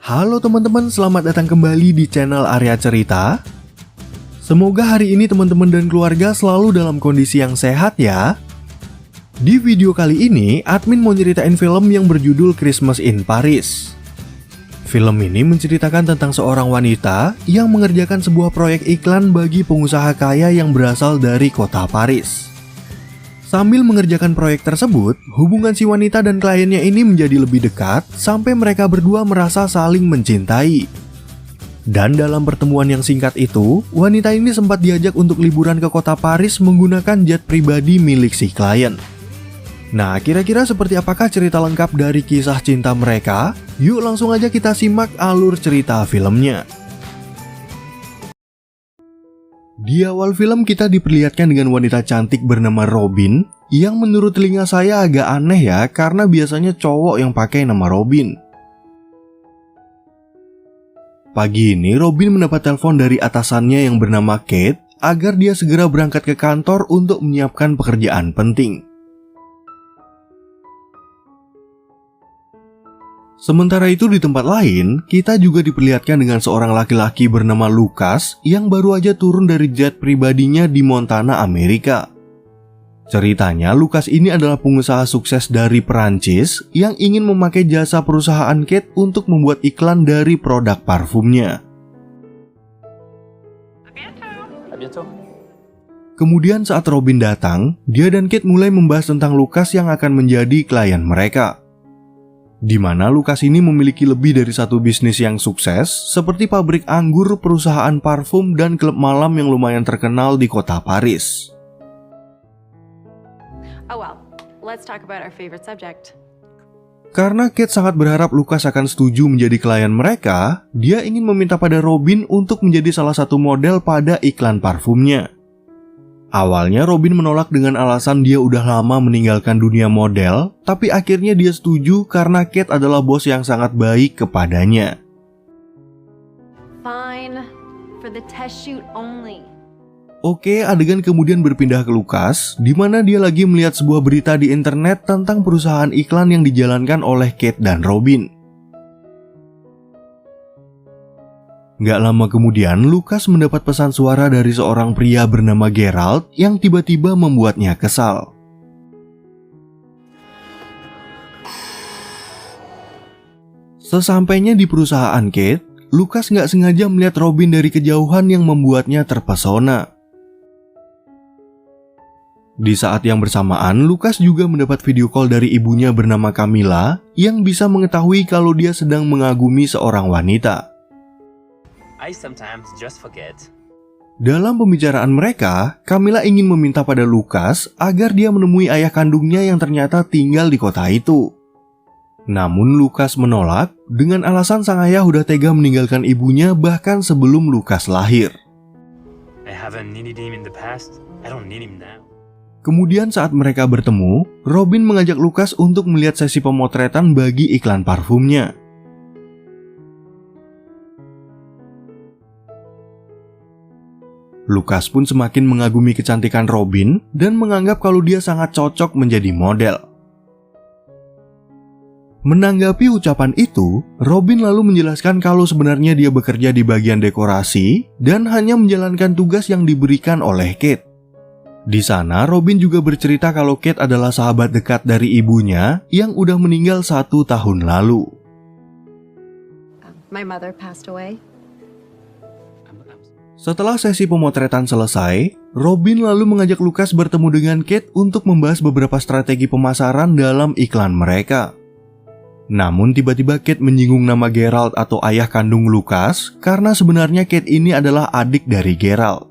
Halo teman-teman, selamat datang kembali di channel Arya Cerita. Semoga hari ini teman-teman dan keluarga selalu dalam kondisi yang sehat ya. Di video kali ini, admin mau nyeritain film yang berjudul Christmas in Paris. Film ini menceritakan tentang seorang wanita yang mengerjakan sebuah proyek iklan bagi pengusaha kaya yang berasal dari kota Paris. Sambil mengerjakan proyek tersebut, hubungan si wanita dan kliennya ini menjadi lebih dekat sampai mereka berdua merasa saling mencintai. Dan dalam pertemuan yang singkat itu, wanita ini sempat diajak untuk liburan ke kota Paris menggunakan jet pribadi milik si klien. Nah, kira-kira seperti apakah cerita lengkap dari kisah cinta mereka? Yuk langsung aja kita simak alur cerita filmnya. Di awal film kita diperlihatkan dengan wanita cantik bernama Robin, yang menurut telinga saya agak aneh ya, karena biasanya cowok yang pakai nama Robin. Pagi ini Robin mendapat telepon dari atasannya yang bernama Kate agar dia segera berangkat ke kantor untuk menyiapkan pekerjaan penting. Sementara itu di tempat lain, kita juga diperlihatkan dengan seorang laki-laki bernama Lucas yang baru aja turun dari jet pribadinya di Montana, Amerika. Ceritanya, Lucas ini adalah pengusaha sukses dari Perancis yang ingin memakai jasa perusahaan Kate untuk membuat iklan dari produk parfumnya. Kemudian saat Robin datang, dia dan Kate mulai membahas tentang Lucas yang akan menjadi klien mereka. Di mana Lucas ini memiliki lebih dari satu bisnis yang sukses, seperti pabrik anggur, perusahaan parfum, dan klub malam yang lumayan terkenal di kota Paris. Oh well, let's talk about our favorite subject. Karena Kate sangat berharap Lucas akan setuju menjadi klien mereka, dia ingin meminta pada Robin untuk menjadi salah satu model pada iklan parfumnya. Awalnya Robin menolak dengan alasan dia udah lama meninggalkan dunia model, tapi akhirnya dia setuju karena Kate adalah bos yang sangat baik kepadanya. Fine, for the test shoot only. Oke, adegan kemudian berpindah ke Lucas, di mana dia lagi melihat sebuah berita di internet tentang perusahaan iklan yang dijalankan oleh Kate dan Robin. Gak lama kemudian, Lucas mendapat pesan suara dari seorang pria bernama Gerald yang tiba-tiba membuatnya kesal. Sesampainya di perusahaan Kate, Lucas gak sengaja melihat Robin dari kejauhan yang membuatnya terpesona. Di saat yang bersamaan, Lucas juga mendapat video call dari ibunya bernama Camilla yang bisa mengetahui kalau dia sedang mengagumi seorang wanita. I sometimes just forget. Dalam pembicaraan mereka, Camilla ingin meminta pada Lucas agar dia menemui ayah kandungnya yang ternyata tinggal di kota itu. Namun Lucas menolak dengan alasan sang ayah udah tega meninggalkan ibunya bahkan sebelum Lucas lahir. I haven't needed him in the past. I don't need him now. Kemudian saat mereka bertemu, Robin mengajak Lucas untuk melihat sesi pemotretan bagi iklan parfumnya. Lucas pun semakin mengagumi kecantikan Robin dan menganggap kalau dia sangat cocok menjadi model. Menanggapi ucapan itu, Robin lalu menjelaskan kalau sebenarnya dia bekerja di bagian dekorasi dan hanya menjalankan tugas yang diberikan oleh Kate. Di sana, Robin juga bercerita kalau Kate adalah sahabat dekat dari ibunya yang udah meninggal 1 tahun lalu. My mother passed away. Setelah sesi pemotretan selesai, Robin lalu mengajak Lucas bertemu dengan Kate untuk membahas beberapa strategi pemasaran dalam iklan mereka. Namun tiba-tiba Kate menyinggung nama Gerald atau ayah kandung Lucas karena sebenarnya Kate ini adalah adik dari Gerald.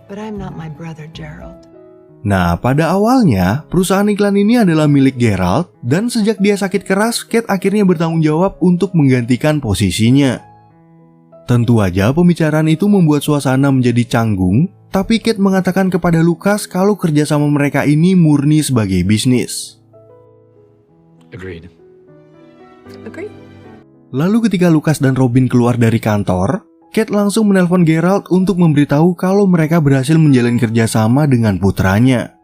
But I'm not my brother, Gerald. Nah, pada awalnya perusahaan iklan ini adalah milik Gerald dan sejak dia sakit keras, Kate akhirnya bertanggung jawab untuk menggantikan posisinya. Tentu aja pembicaraan itu membuat suasana menjadi canggung, tapi Kate mengatakan kepada Lucas kalau kerjasama mereka ini murni sebagai bisnis. Agreed. Agreed. Lalu ketika Lucas dan Robin keluar dari kantor, Kate langsung menelpon Gerald untuk memberitahu kalau mereka berhasil menjalin kerjasama dengan putranya.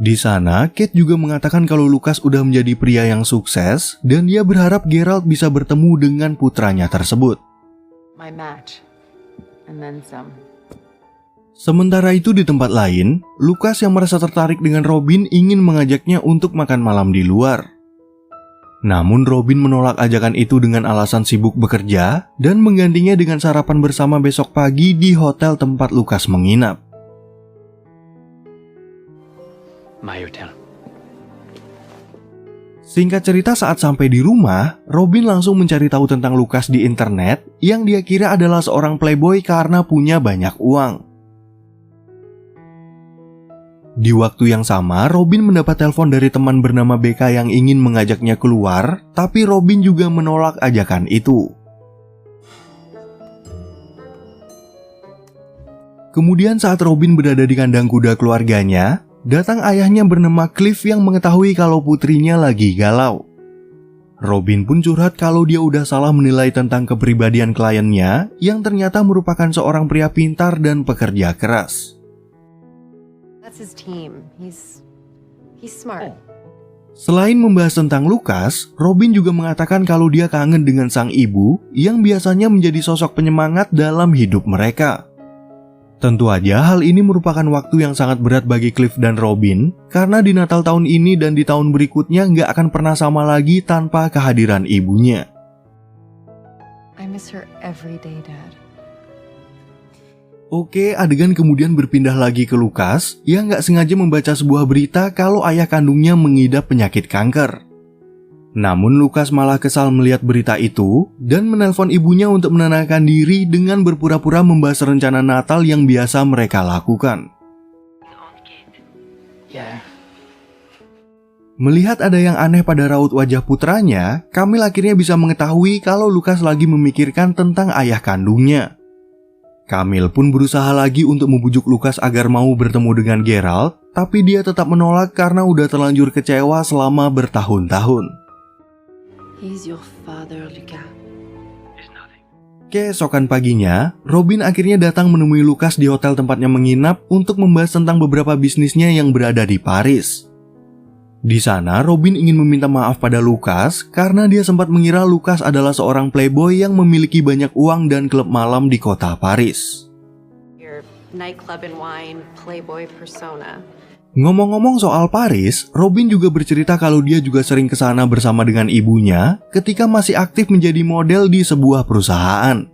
Di sana, Kate juga mengatakan kalau Lucas udah menjadi pria yang sukses dan dia berharap Geralt bisa bertemu dengan putranya tersebut. My match. And then some. Sementara itu di tempat lain, Lucas yang merasa tertarik dengan Robin ingin mengajaknya untuk makan malam di luar. Namun Robin menolak ajakan itu dengan alasan sibuk bekerja dan menggantinya dengan sarapan bersama besok pagi di hotel tempat Lucas menginap. My hotel. Singkat cerita, saat sampai di rumah, Robin langsung mencari tahu tentang Lucas di internet yang dia kira adalah seorang playboy karena punya banyak uang. Di waktu yang sama, Robin mendapat telepon dari teman bernama Becca yang ingin mengajaknya keluar, tapi Robin juga menolak ajakan itu. Kemudian saat Robin berada di kandang kuda keluarganya, datang ayahnya bernama Cliff yang mengetahui kalau putrinya lagi galau. Robin pun curhat kalau dia udah salah menilai tentang kepribadian kliennya yang ternyata merupakan seorang pria pintar dan pekerja keras. That's his team. He's smart. Selain membahas tentang Lucas, Robin juga mengatakan kalau dia kangen dengan sang ibu yang biasanya menjadi sosok penyemangat dalam hidup mereka. Tentu aja hal ini merupakan waktu yang sangat berat bagi Cliff dan Robin karena di Natal tahun ini dan di tahun berikutnya nggak akan pernah sama lagi tanpa kehadiran ibunya. I miss her every day, Dad. Oke, adegan kemudian berpindah lagi ke Lucas yang nggak sengaja membaca sebuah berita kalau ayah kandungnya mengidap penyakit kanker. Namun Lucas malah kesal melihat berita itu dan menelpon ibunya untuk menenangkan diri dengan berpura-pura membahas rencana Natal yang biasa mereka lakukan. Melihat ada yang aneh pada raut wajah putranya, Camille akhirnya bisa mengetahui kalau Lucas lagi memikirkan tentang ayah kandungnya. Camille pun berusaha lagi untuk membujuk Lucas agar mau bertemu dengan Geralt, tapi dia tetap menolak karena udah terlanjur kecewa selama bertahun-tahun. He's your father, Lucas. Keesokan paginya, Robin akhirnya datang menemui Lucas di hotel tempatnya menginap untuk membahas tentang beberapa bisnisnya yang berada di Paris. Di sana, Robin ingin meminta maaf pada Lucas karena dia sempat mengira Lucas adalah seorang playboy yang memiliki banyak uang dan klub malam di kota Paris. Your nightclub and wine playboy persona. Ngomong-ngomong soal Paris, Robin juga bercerita kalau dia juga sering ke sana bersama dengan ibunya ketika masih aktif menjadi model di sebuah perusahaan.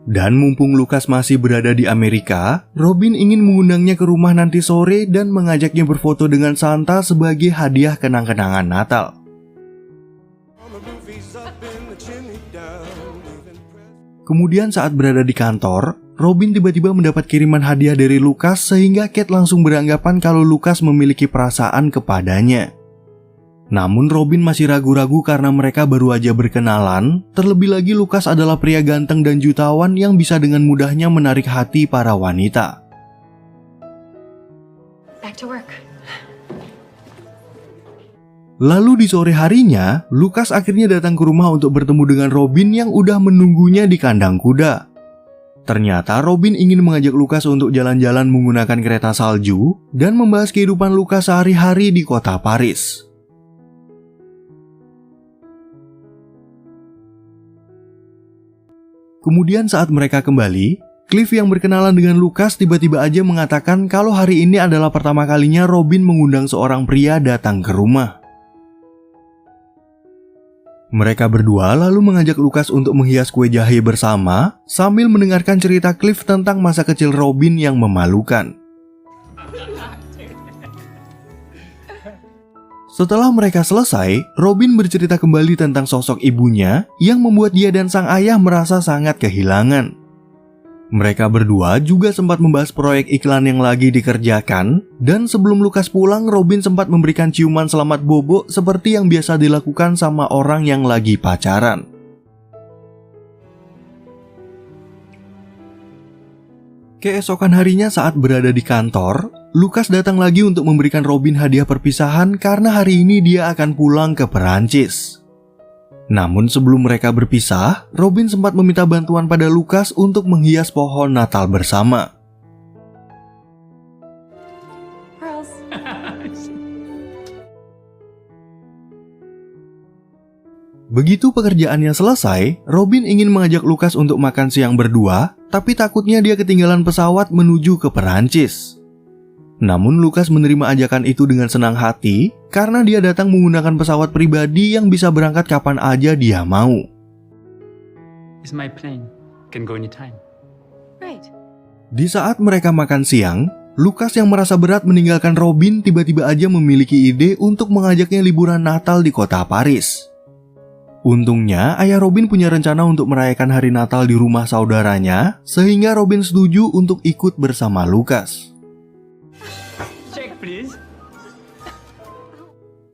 Dan mumpung Lucas masih berada di Amerika, Robin ingin mengundangnya ke rumah nanti sore dan mengajaknya berfoto dengan Santa sebagai hadiah kenang-kenangan Natal. Kemudian saat berada di kantor, Robin tiba-tiba mendapat kiriman hadiah dari Lucas sehingga Kate langsung beranggapan kalau Lucas memiliki perasaan kepadanya. Namun Robin masih ragu-ragu karena mereka baru aja berkenalan, terlebih lagi Lucas adalah pria ganteng dan jutawan yang bisa dengan mudahnya menarik hati para wanita. Back to work. Lalu di sore harinya, Lucas akhirnya datang ke rumah untuk bertemu dengan Robin yang udah menunggunya di kandang kuda. Ternyata Robin ingin mengajak Lucas untuk jalan-jalan menggunakan kereta salju dan membahas kehidupan Lucas sehari-hari di kota Paris. Kemudian saat mereka kembali, Cliff yang berkenalan dengan Lucas tiba-tiba aja mengatakan kalau hari ini adalah pertama kalinya Robin mengundang seorang pria datang ke rumah. Mereka berdua lalu mengajak Lucas untuk menghias kue jahe bersama sambil mendengarkan cerita Cliff tentang masa kecil Robin yang memalukan. Setelah mereka selesai, Robin bercerita kembali tentang sosok ibunya yang membuat dia dan sang ayah merasa sangat kehilangan. Mereka berdua juga sempat membahas proyek iklan yang lagi dikerjakan, dan sebelum Lucas pulang, Robin sempat memberikan ciuman selamat bobo seperti yang biasa dilakukan sama orang yang lagi pacaran. Keesokan harinya saat berada di kantor, Lucas datang lagi untuk memberikan Robin hadiah perpisahan karena hari ini dia akan pulang ke Perancis. Namun sebelum mereka berpisah, Robin sempat meminta bantuan pada Lucas untuk menghias pohon Natal bersama. Pearls. Begitu pekerjaannya selesai, Robin ingin mengajak Lucas untuk makan siang berdua, tapi takutnya dia ketinggalan pesawat menuju ke Perancis. Namun Lucas menerima ajakan itu dengan senang hati karena dia datang menggunakan pesawat pribadi yang bisa berangkat kapan aja dia mau. It's my plane. Can go anytime. Right. Di saat mereka makan siang, Lucas yang merasa berat meninggalkan Robin tiba-tiba aja memiliki ide untuk mengajaknya liburan Natal di kota Paris. Untungnya, ayah Robin punya rencana untuk merayakan hari Natal di rumah saudaranya, sehingga Robin setuju untuk ikut bersama Lucas. Check, please.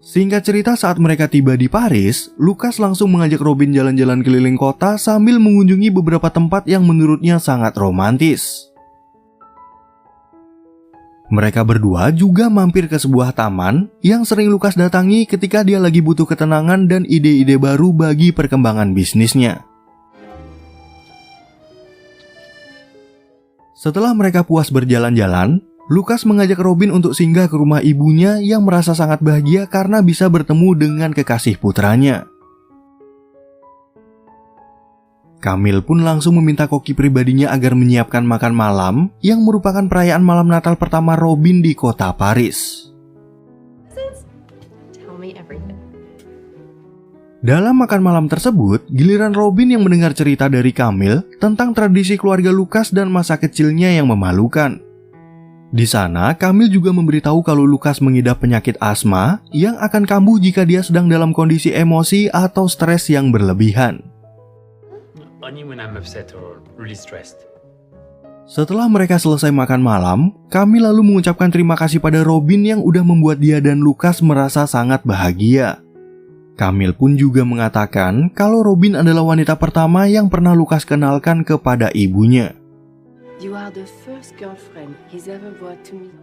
Singkat cerita, saat mereka tiba di Paris, Lucas langsung mengajak Robin jalan-jalan keliling kota sambil mengunjungi beberapa tempat yang menurutnya sangat romantis. Mereka berdua juga mampir ke sebuah taman yang sering Lucas datangi ketika dia lagi butuh ketenangan dan ide-ide baru bagi perkembangan bisnisnya. Setelah mereka puas berjalan-jalan, Lucas mengajak Robin untuk singgah ke rumah ibunya yang merasa sangat bahagia karena bisa bertemu dengan kekasih putranya. Camille pun langsung meminta koki pribadinya agar menyiapkan makan malam yang merupakan perayaan malam Natal pertama Robin di kota Paris. Tell me everything. Dalam makan malam tersebut, giliran Robin yang mendengar cerita dari Camille tentang tradisi keluarga Lucas dan masa kecilnya yang memalukan. Di sana, Camille juga memberitahu kalau Lucas mengidap penyakit asma yang akan kambuh jika dia sedang dalam kondisi emosi atau stres yang berlebihan. Only when I'm upset or really stressed. Setelah mereka selesai makan malam, Camille lalu mengucapkan terima kasih pada Robin yang udah membuat dia dan Lucas merasa sangat bahagia. Camille pun juga mengatakan kalau Robin adalah wanita pertama yang pernah Lucas kenalkan kepada ibunya. You are the first girlfriend he's ever brought to me.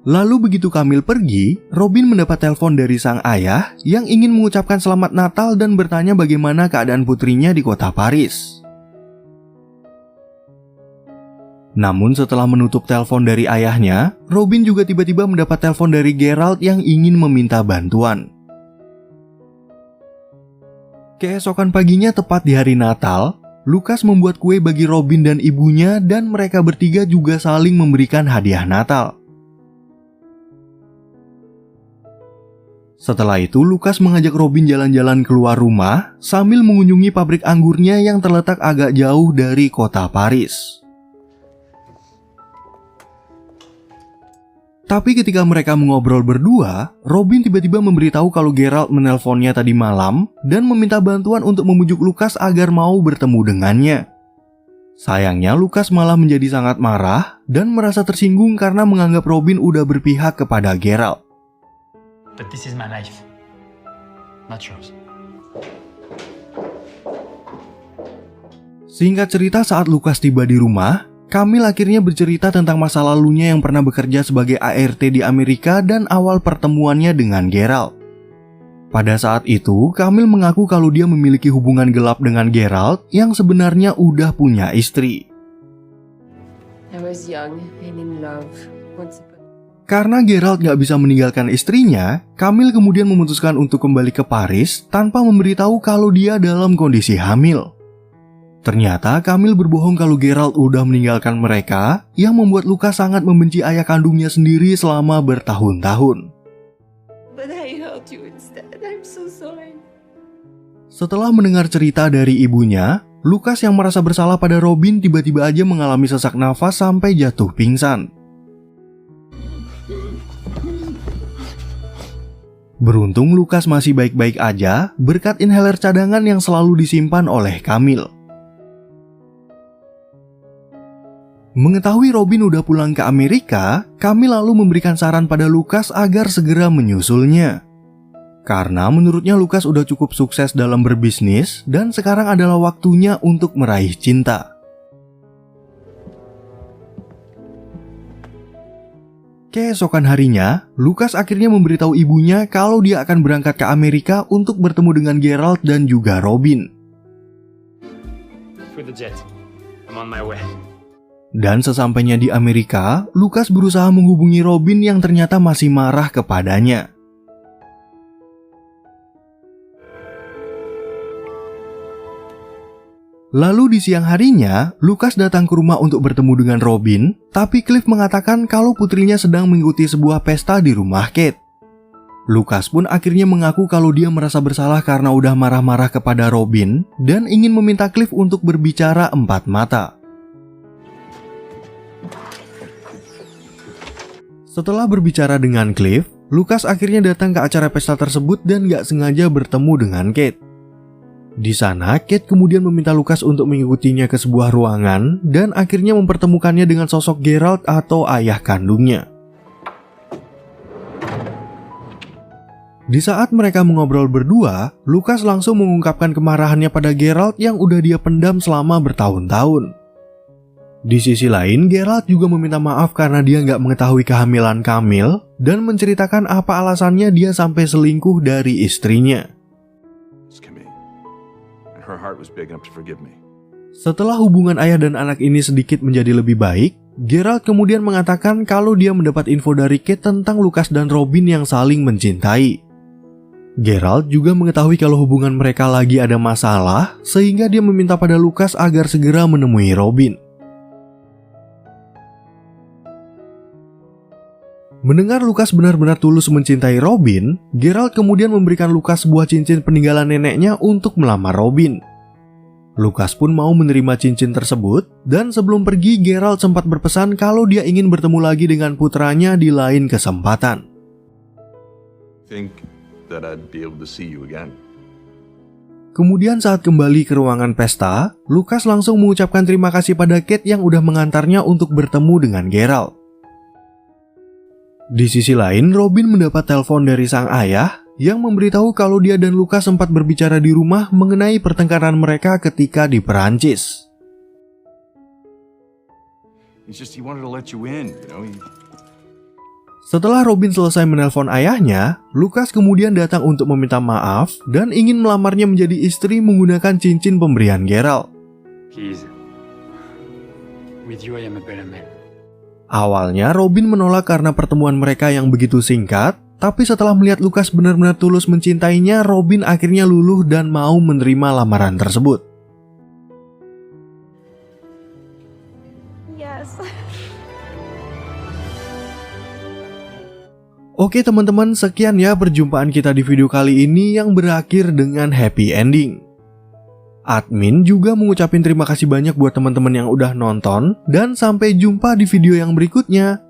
Lalu begitu Camille pergi, Robin mendapat telepon dari sang ayah yang ingin mengucapkan selamat Natal dan bertanya bagaimana keadaan putrinya di kota Paris. Namun setelah menutup telepon dari ayahnya, Robin juga tiba-tiba mendapat telepon dari Geralt yang ingin meminta bantuan. Keesokan paginya tepat di hari Natal, Lucas membuat kue bagi Robin dan ibunya dan mereka bertiga juga saling memberikan hadiah Natal. Setelah itu, Lucas mengajak Robin jalan-jalan keluar rumah sambil mengunjungi pabrik anggurnya yang terletak agak jauh dari kota Paris. Tapi ketika mereka mengobrol berdua, Robin tiba-tiba memberitahu kalau Geralt menelponnya tadi malam dan meminta bantuan untuk membujuk Lucas agar mau bertemu dengannya. Sayangnya Lucas malah menjadi sangat marah dan merasa tersinggung karena menganggap Robin udah berpihak kepada Geralt. But this is my life, not yours. Singkat cerita, saat Lucas tiba di rumah, Camille akhirnya bercerita tentang masa lalunya yang pernah bekerja sebagai ART di Amerika dan awal pertemuannya dengan Geralt. Pada saat itu, Camille mengaku kalau dia memiliki hubungan gelap dengan Geralt yang sebenarnya udah punya istri. I was young and in love once upon. Karena Geralt gak bisa meninggalkan istrinya, Camille kemudian memutuskan untuk kembali ke Paris tanpa memberitahu kalau dia dalam kondisi hamil. Ternyata Camille berbohong kalau Geralt udah meninggalkan mereka, yang membuat Lucas sangat membenci ayah kandungnya sendiri selama bertahun-tahun. But I hurt you instead. I'm so sorry. Setelah mendengar cerita dari ibunya, Lucas yang merasa bersalah pada Robin tiba-tiba aja mengalami sesak nafas sampai jatuh pingsan. Beruntung Lucas masih baik-baik aja berkat inhaler cadangan yang selalu disimpan oleh Camille. Mengetahui Robin udah pulang ke Amerika, Camille lalu memberikan saran pada Lucas agar segera menyusulnya. Karena menurutnya Lucas udah cukup sukses dalam berbisnis dan sekarang adalah waktunya untuk meraih cinta. Keesokan harinya, Lucas akhirnya memberitahu ibunya kalau dia akan berangkat ke Amerika untuk bertemu dengan Geralt dan juga Robin. With the jet, I'm on my way. Dan sesampainya di Amerika, Lucas berusaha menghubungi Robin yang ternyata masih marah kepadanya. Lalu di siang harinya, Lucas datang ke rumah untuk bertemu dengan Robin, tapi Cliff mengatakan kalau putrinya sedang mengikuti sebuah pesta di rumah Kate. Lucas pun akhirnya mengaku kalau dia merasa bersalah karena udah marah-marah kepada Robin dan ingin meminta Cliff untuk berbicara empat mata. Setelah berbicara dengan Cliff, Lucas akhirnya datang ke acara pesta tersebut dan gak sengaja bertemu dengan Kate. Di sana, Kate kemudian meminta Lucas untuk mengikutinya ke sebuah ruangan dan akhirnya mempertemukannya dengan sosok Geralt atau ayah kandungnya. Di saat mereka mengobrol berdua, Lucas langsung mengungkapkan kemarahannya pada Geralt yang udah dia pendam selama bertahun-tahun. Di sisi lain, Geralt juga meminta maaf karena dia nggak mengetahui kehamilan Camille dan menceritakan apa alasannya dia sampai selingkuh dari istrinya. Setelah hubungan ayah dan anak ini sedikit menjadi lebih baik, Geralt kemudian mengatakan kalau dia mendapat info dari Kate tentang Lucas dan Robin yang saling mencintai. Geralt juga mengetahui kalau hubungan mereka lagi ada masalah, sehingga dia meminta pada Lucas agar segera menemui Robin. Mendengar Lucas benar-benar tulus mencintai Robin, Geralt kemudian memberikan Lucas sebuah cincin peninggalan neneknya untuk melamar Robin. Lucas pun mau menerima cincin tersebut, dan sebelum pergi Geralt sempat berpesan kalau dia ingin bertemu lagi dengan putranya di lain kesempatan. Kemudian saat kembali ke ruangan pesta, Lucas langsung mengucapkan terima kasih pada Kate yang udah mengantarnya untuk bertemu dengan Geralt. Di sisi lain, Robin mendapat telepon dari sang ayah yang memberitahu kalau dia dan Lucas sempat berbicara di rumah mengenai pertengkaran mereka ketika di Perancis. Setelah Robin selesai menelpon ayahnya, Lucas kemudian datang untuk meminta maaf dan ingin melamarnya menjadi istri menggunakan cincin pemberian Geralt. With you I am a better man. Awalnya Robin menolak karena pertemuan mereka yang begitu singkat, tapi setelah melihat Lucas benar-benar tulus mencintainya, Robin akhirnya luluh dan mau menerima lamaran tersebut. Yes. Oke teman-teman, sekian ya perjumpaan kita di video kali ini yang berakhir dengan happy ending. Admin juga mengucapin terima kasih banyak buat teman-teman yang udah nonton, dan sampai jumpa di video yang berikutnya.